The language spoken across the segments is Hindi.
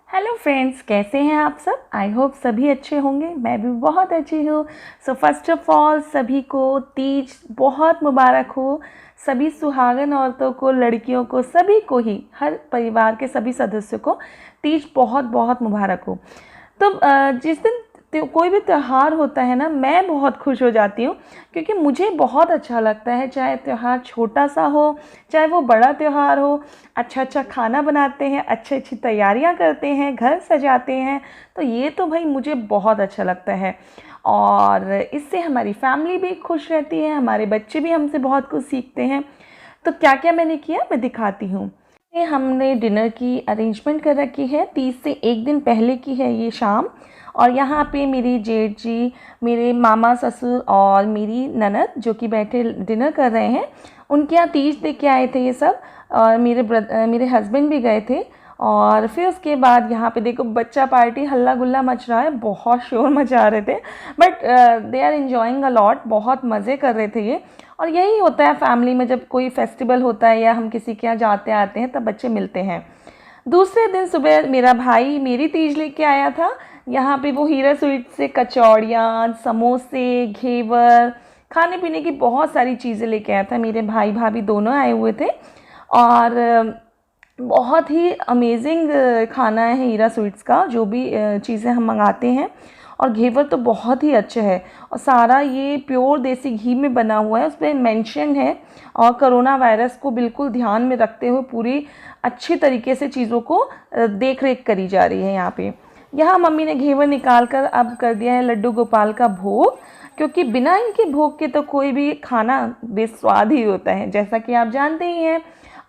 हेलो फ्रेंड्स, कैसे हैं आप सब। आई होप सभी अच्छे होंगे। मैं भी बहुत अच्छी हूँ। सो फर्स्ट ऑफ ऑल सभी को तीज बहुत मुबारक हो। सभी सुहागन औरतों को, लड़कियों को, सभी को ही, हर परिवार के सभी सदस्यों को तीज बहुत बहुत मुबारक हो। तो जिस दिन कोई भी त्यौहार होता है ना, मैं बहुत खुश हो जाती हूँ क्योंकि मुझे बहुत अच्छा लगता है। चाहे त्यौहार छोटा सा हो, चाहे वो बड़ा त्यौहार हो। अच्छा अच्छा खाना बनाते हैं, अच्छी अच्छी तैयारियाँ करते हैं, घर सजाते हैं। तो ये तो भाई मुझे बहुत अच्छा लगता है और इससे हमारी फैमिली भी खुश रहती है, हमारे बच्चे भी हमसे बहुत कुछ सीखते हैं। तो क्या क्या मैंने किया मैं दिखाती हूँ। ये हमने डिनर की अरेंजमेंट कर रखी है, 30 से एक दिन पहले की है ये शाम। और यहाँ पे मेरी जेठ जी, मेरे मामा ससुर और मेरी ननद जो कि बैठे डिनर कर रहे हैं, उनके यहाँ तीज देख के आए थे ये सब। और मेरे हस्बैंड भी गए थे। और फिर उसके बाद यहाँ पे देखो बच्चा पार्टी हल्ला गुल्ला मच रहा है, बहुत शोर मचा रहे थे। But they are enjoying a lot, बहुत मज़े कर रहे थे ये। और यही होता है फैमिली में, जब कोई फेस्टिवल होता है या हम किसी के यहाँ जाते आते हैं तब बच्चे मिलते हैं। दूसरे दिन सुबह मेरा भाई मेरी तीज लेके आया था। यहाँ पे वो हीरा स्वीट से कचौड़ियाँ, समोसे, घेवर, खाने पीने की बहुत सारी चीज़ें लेके आया था। मेरे भाई भाभी दोनों आए हुए थे और बहुत ही अमेजिंग खाना है हीरा स्वीट्स का, जो भी चीज़ें हम मंगाते हैं। और घेवर तो बहुत ही अच्छा है और सारा ये प्योर देसी घी में बना हुआ है, उस पर मेंशन है। और कोरोना वायरस को बिल्कुल ध्यान में रखते हुए पूरी अच्छी तरीके से चीज़ों को देख रेख करी जा रही है यहाँ पे। यहाँ मम्मी ने घेवर निकाल कर अब कर दिया है लड्डू गोपाल का भोग, क्योंकि बिना इनके भोग के तो कोई भी खाना बेस्वाद ही होता है, जैसा कि आप जानते ही हैं।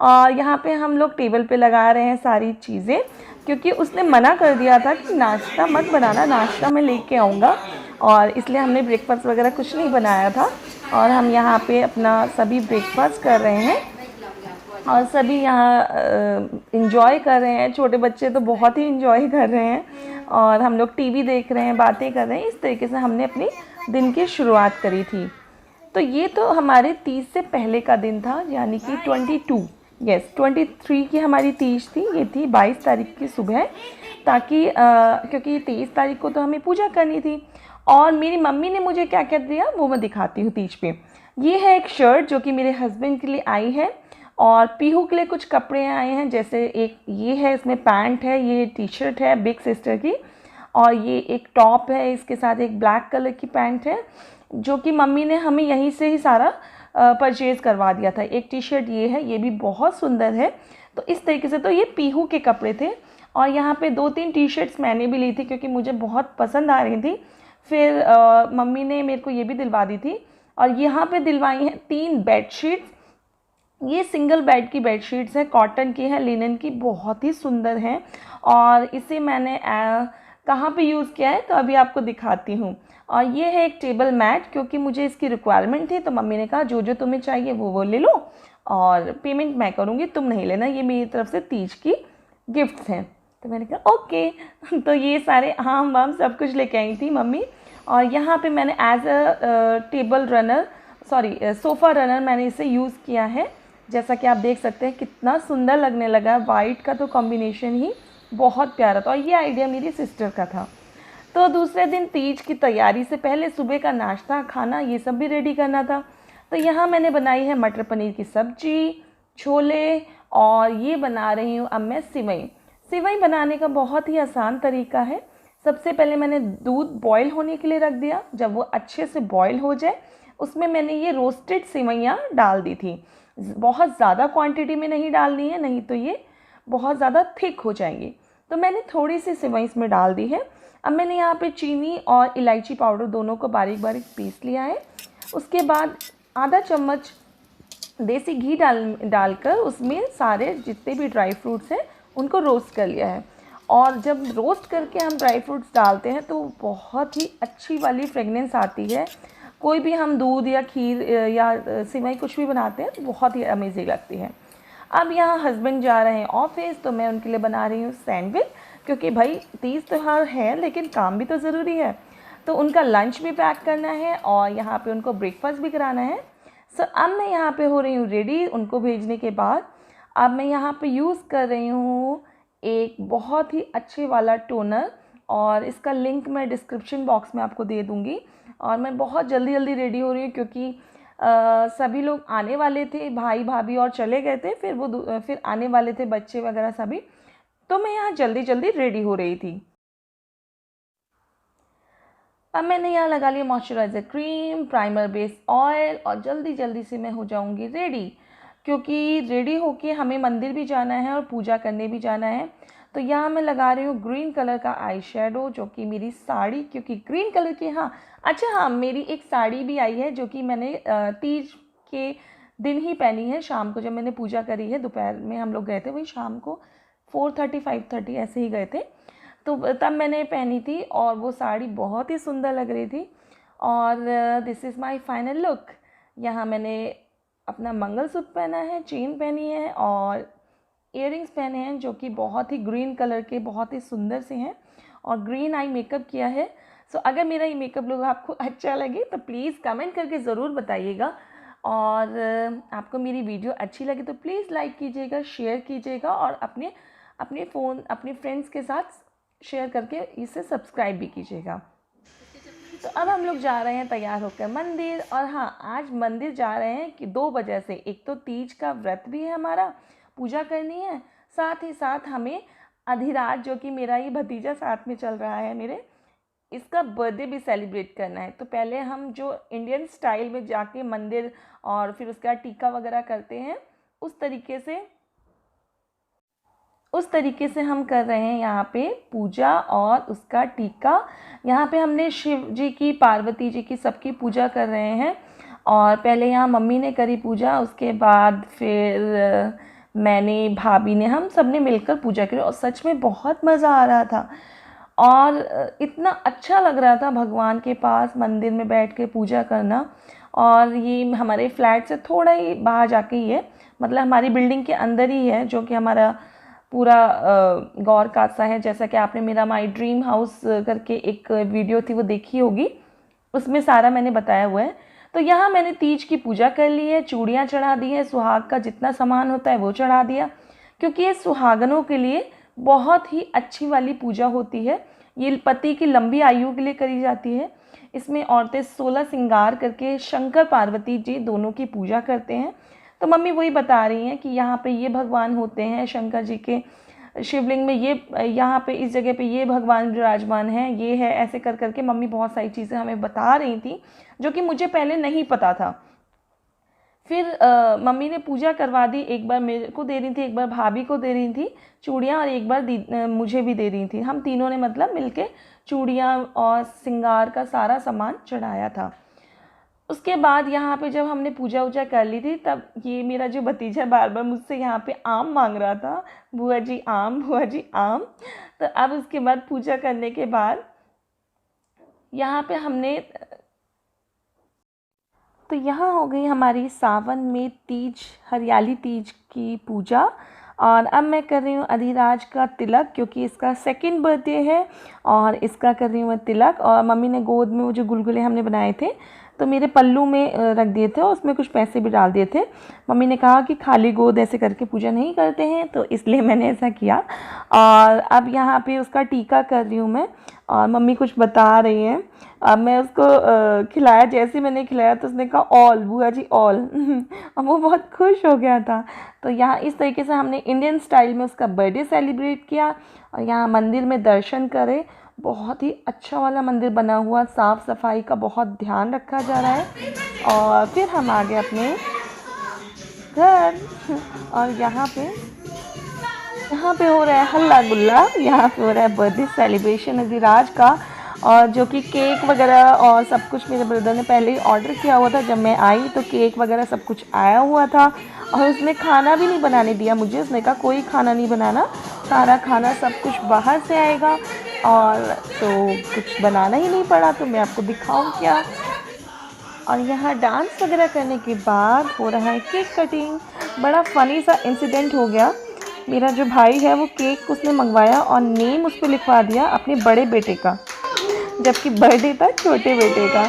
और यहाँ पे हम लोग टेबल पे लगा रहे हैं सारी चीज़ें, क्योंकि उसने मना कर दिया था कि नाश्ता मत बनाना, नाश्ता मैं लेके आऊँगा। और इसलिए हमने ब्रेकफास्ट वगैरह कुछ नहीं बनाया था। और हम यहाँ पे अपना सभी ब्रेकफास्ट कर रहे हैं और सभी यहाँ इंजॉय कर रहे हैं। छोटे बच्चे तो बहुत ही इंजॉय कर रहे हैं और हम लोग टीवी देख रहे हैं, बातें कर रहे हैं। इस तरीके से हमने अपनी दिन की शुरुआत करी थी। तो ये तो हमारे 30 से पहले का दिन था, यानी कि 22, यस 23 की हमारी तीज थी। ये थी 22 तारीख की सुबह, ताकि क्योंकि 23 तारीख को तो हमें पूजा करनी थी। और मेरी मम्मी ने मुझे क्या क्या दिया वो मैं दिखाती हूँ तीज पे। ये है एक शर्ट जो कि मेरे हस्बैंड के लिए आई है, और पीहू के लिए कुछ कपड़े आए हैं, जैसे एक ये है, इसमें पैंट है, ये टी शर्ट है बिग सिस्टर की, और ये एक टॉप है, इसके साथ एक ब्लैक कलर की पैंट है जो कि मम्मी ने हमें यहीं से ही सारा परचेज़ करवा दिया था। एक टी शर्ट ये है, ये भी बहुत सुंदर है। तो इस तरीके से तो ये पीहू के कपड़े थे। और यहाँ पे 2-3 टी शर्ट्स मैंने भी ली थी क्योंकि मुझे बहुत पसंद आ रही थी। फिर मम्मी ने मेरे को ये भी दिलवा दी थी। और यहाँ पे दिलवाई हैं 3 बेडशीट्स। ये सिंगल बेड की बेडशीट्स हैं, कॉटन की है, लिनन की, बहुत ही सुंदर हैं। और इसे मैंने कहाँ पे यूज़ किया है तो अभी आपको दिखाती हूँ। और ये है एक टेबल मैट, क्योंकि मुझे इसकी रिक्वायरमेंट थी तो मम्मी ने कहा जो जो तुम्हें चाहिए वो ले लो और पेमेंट मैं करूँगी, तुम नहीं लेना, ये मेरी तरफ से तीज की गिफ्ट्स हैं। तो मैंने कहा ओके। तो ये सारे आम वाम सब कुछ लेके आई थी मम्मी। और यहाँ पे मैंने as a table runner, sorry sofa runner, मैंने इसे यूज़ किया है। जैसा कि आप देख सकते हैं कितना सुंदर लगने लगा। वाइट का तो कॉम्बिनेशन ही बहुत प्यारा था और ये आइडिया मेरी सिस्टर का था। तो दूसरे दिन तीज की तैयारी से पहले सुबह का नाश्ता, खाना, ये सब भी रेडी करना था। तो यहाँ मैंने बनाई है मटर पनीर की सब्जी, छोले, और ये बना रही हूँ अब मैं सिवई। सिवई बनाने का बहुत ही आसान तरीका है। सबसे पहले मैंने दूध बॉईल होने के लिए रख दिया। जब वो अच्छे से बॉईल हो जाए उसमें मैंने ये रोस्टेड सिवैयाँ डाल दी थी। बहुत ज़्यादा क्वांटिटी में नहीं डालनी है, नहीं तो ये बहुत ज़्यादा थिक हो जाएंगी। तो मैंने थोड़ी सी सिवई इसमें डाल दी है। अब मैंने यहाँ पे चीनी और इलायची पाउडर दोनों को बारीक बारीक पीस लिया है। उसके बाद आधा चम्मच देसी घी डालकर उसमें सारे जितने भी ड्राई फ्रूट्स हैं उनको रोस्ट कर लिया है। और जब रोस्ट करके हम ड्राई फ्रूट्स डालते हैं तो बहुत ही अच्छी वाली फ्रेगनेंस आती है। कोई भी हम दूध या खीर या सिवई कुछ भी बनाते हैं तो बहुत ही अमेजिंग लगती है। अब यहाँ हस्बैंड जा रहे हैं ऑफिस, तो मैं उनके लिए बना रही हूँ सैंडविच, क्योंकि भाई तीज त्यौहार है लेकिन काम भी तो ज़रूरी है। तो उनका लंच भी पैक करना है और यहाँ पे उनको ब्रेकफास्ट भी कराना है। सो अब मैं यहाँ पे हो रही हूँ रेडी उनको भेजने के बाद। अब मैं यहाँ पे यूज़ कर रही हूँ एक बहुत ही अच्छे वाला टोनर, और इसका लिंक मैं डिस्क्रिप्शन बॉक्स में आपको दे दूँगी। और मैं बहुत जल्दी जल्दी रेडी हो रही हूँ क्योंकि सभी लोग आने वाले थे, भाई भाभी और चले गए थे, फिर आने वाले थे बच्चे वगैरह सभी, तो मैं यहाँ जल्दी जल्दी रेडी हो रही थी। अब मैंने यहाँ लगा लिया moisturiser cream, primer base oil, और जल्दी जल्दी से मैं हो जाऊँगी रेडी, क्योंकि रेडी होके हमें मंदिर भी जाना है और पूजा करने भी जाना है। तो यहाँ मैं लगा रही हूँ ग्रीन कलर का आई शेडो, जो कि मेरी साड़ी, क्योंकि ग्रीन कलर की, हाँ अच्छा हाँ, मेरी एक साड़ी भी आई है जो कि मैंने तीज के दिन ही पहनी है। शाम को जब मैंने पूजा करी है, दोपहर में हम लोग गए थे, वही शाम को 4:30 5:30 ऐसे ही गए थे, तो तब मैंने पहनी थी और वो साड़ी बहुत ही सुंदर लग रही थी। और this is my final look. यहाँ मैंने अपना मंगलसूत्र पहना है, चेन पहनी है और इयररिंग्स पहने हैं, जो कि बहुत ही ग्रीन कलर के बहुत ही सुंदर से हैं, और ग्रीन आई मेकअप किया है। सो अगर मेरा ये मेकअप लुक आपको अच्छा लगे तो प्लीज़ कमेंट करके ज़रूर बताइएगा, और आपको मेरी वीडियो अच्छी लगे तो प्लीज़ लाइक कीजिएगा, शेयर कीजिएगा, और अपने फ्रेंड्स के साथ शेयर करके इसे सब्सक्राइब भी कीजिएगा। तो अब हम लोग जा रहे हैं तैयार होकर मंदिर। और हाँ, आज मंदिर जा रहे हैं कि 2 वजह से। एक तो तीज का व्रत भी है, हमारा पूजा करनी है, साथ ही साथ हमें अधिराज, जो कि मेरा ये भतीजा साथ में चल रहा है मेरे, इसका बर्थडे भी सेलिब्रेट करना है। तो पहले हम जो इंडियन स्टाइल में जाके मंदिर और फिर उसका टीका वगैरह करते हैं, उस तरीके से हम कर रहे हैं यहाँ पे पूजा और उसका टीका। यहाँ पे हमने शिव जी की, पार्वती जी की, सबकी पूजा कर रहे हैं। और पहले यहाँ मम्मी ने करी पूजा, उसके बाद फिर मैंने, भाभी ने, हम सब ने मिलकर पूजा करी, और सच में बहुत मज़ा आ रहा था और इतना अच्छा लग रहा था भगवान के पास मंदिर में बैठ के पूजा करना। और ये हमारे फ्लैट से थोड़ा ही बाहर जाके ही है, मतलब हमारी बिल्डिंग के अंदर ही है, जो कि हमारा पूरा गौर कासा है। जैसा कि आपने मेरा माई ड्रीम हाउस करके एक वीडियो थी वो देखी होगी, उसमें सारा मैंने बताया हुआ है। तो यहाँ मैंने तीज की पूजा कर ली है, चूड़ियाँ चढ़ा दी है, सुहाग का जितना सामान होता है वो चढ़ा दिया, क्योंकि ये सुहागनों के लिए बहुत ही अच्छी वाली पूजा होती है। ये पति की लंबी आयु के लिए करी जाती है। इसमें औरतें 16 श्रृंगार करके शंकर पार्वती जी दोनों की पूजा करते हैं। तो मम्मी वही बता रही हैं कि यहाँ पे ये भगवान होते हैं शंकर जी के, शिवलिंग में ये, यहाँ पे इस जगह पे ये भगवान विराजमान हैं, ये है, ऐसे कर करके मम्मी बहुत सारी चीज़ें हमें बता रही थी, जो कि मुझे पहले नहीं पता था। फिर मम्मी ने पूजा करवा दी, एक बार मेरे को दे रही थी, एक बार भाभी को दे रही थी चूड़ियाँ, और एक बार मुझे भी दे रही थी। हम तीनों ने मतलब मिलके चूड़ियाँ और श्रृंगार का सारा सामान चढ़ाया था। उसके बाद यहाँ पे जब हमने पूजा वूजा कर ली थी, तब ये मेरा जो भतीजा बार बार मुझसे यहाँ पे आम मांग रहा था, बुआ जी आम, बुआ जी आम। तो अब उसके बाद पूजा करने के बाद यहाँ पे हमने, तो यहाँ हो गई हमारी सावन में तीज, हरियाली तीज की पूजा। और अब मैं कर रही हूँ अधिराज का तिलक, क्योंकि इसका 2nd बर्थडे है और इसका कर रही हूँ मैं तिलक। और मम्मी ने गोद में वो जो गुलगुले हमने बनाए थे तो मेरे पल्लू में रख दिए थे, और उसमें कुछ पैसे भी डाल दिए थे। मम्मी ने कहा कि खाली गोद ऐसे करके पूजा नहीं करते हैं, तो इसलिए मैंने ऐसा किया। और अब यहाँ पे उसका टीका कर रही हूँ मैं, और मम्मी कुछ बता रही हैं। अब मैं उसको खिलाया, जैसे मैंने खिलाया तो उसने कहा ऑल बुआ जी ऑल अब वो बहुत खुश हो गया था। तो यहाँ इस तरीके से हमने इंडियन स्टाइल में उसका बर्थडे सेलिब्रेट किया, और यहाँ मंदिर में दर्शन करे। बहुत ही अच्छा वाला मंदिर बना हुआ, साफ़ सफाई का बहुत ध्यान रखा जा रहा है। और फिर हम आ गए अपने घर, और यहाँ पे हो रहा है हल्ला गुल्ला, यहाँ पे हो रहा है बर्थडे सेलिब्रेशन अधिराज का। और जो कि केक वगैरह और सब कुछ मेरे ब्रदर ने पहले ही ऑर्डर किया हुआ था। जब मैं आई तो केक वगैरह सब कुछ आया हुआ था, और उसने खाना भी नहीं बनाने दिया मुझे। उसने कहा कोई खाना नहीं बनाना, सारा खाना सब कुछ बाहर से आएगा, और तो कुछ बनाना ही नहीं पड़ा, तो मैं आपको दिखाऊं क्या। और यहाँ डांस वगैरह करने के बाद हो रहा है केक कटिंग। बड़ा फ़नी सा इंसिडेंट हो गया। मेरा जो भाई है वो केक उसने मंगवाया और नेम उस पर लिखवा दिया अपने बड़े बेटे का, जबकि बर्थडे था छोटे बेटे का।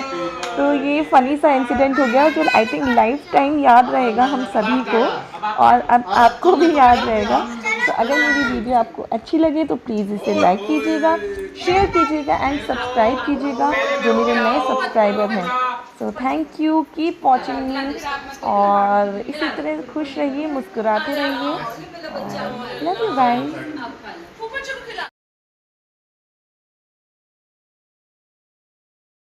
तो ये फ़नी सा इंसिडेंट हो गया, जो आई थिंक लाइफ टाइम याद रहेगा हम सभी को, और अब आपको भी याद रहेगा। तो अगर मेरी वीडियो आपको अच्छी लगे तो प्लीज़ इसे लाइक कीजिएगा, शेयर कीजिएगा एंड सब्सक्राइब कीजिएगा जो मेरे नए सब्सक्राइबर हैं। So thank you, keep watching मी और इसी तरह खुश रहिए, मुस्कुराते रहिए। Love you guys.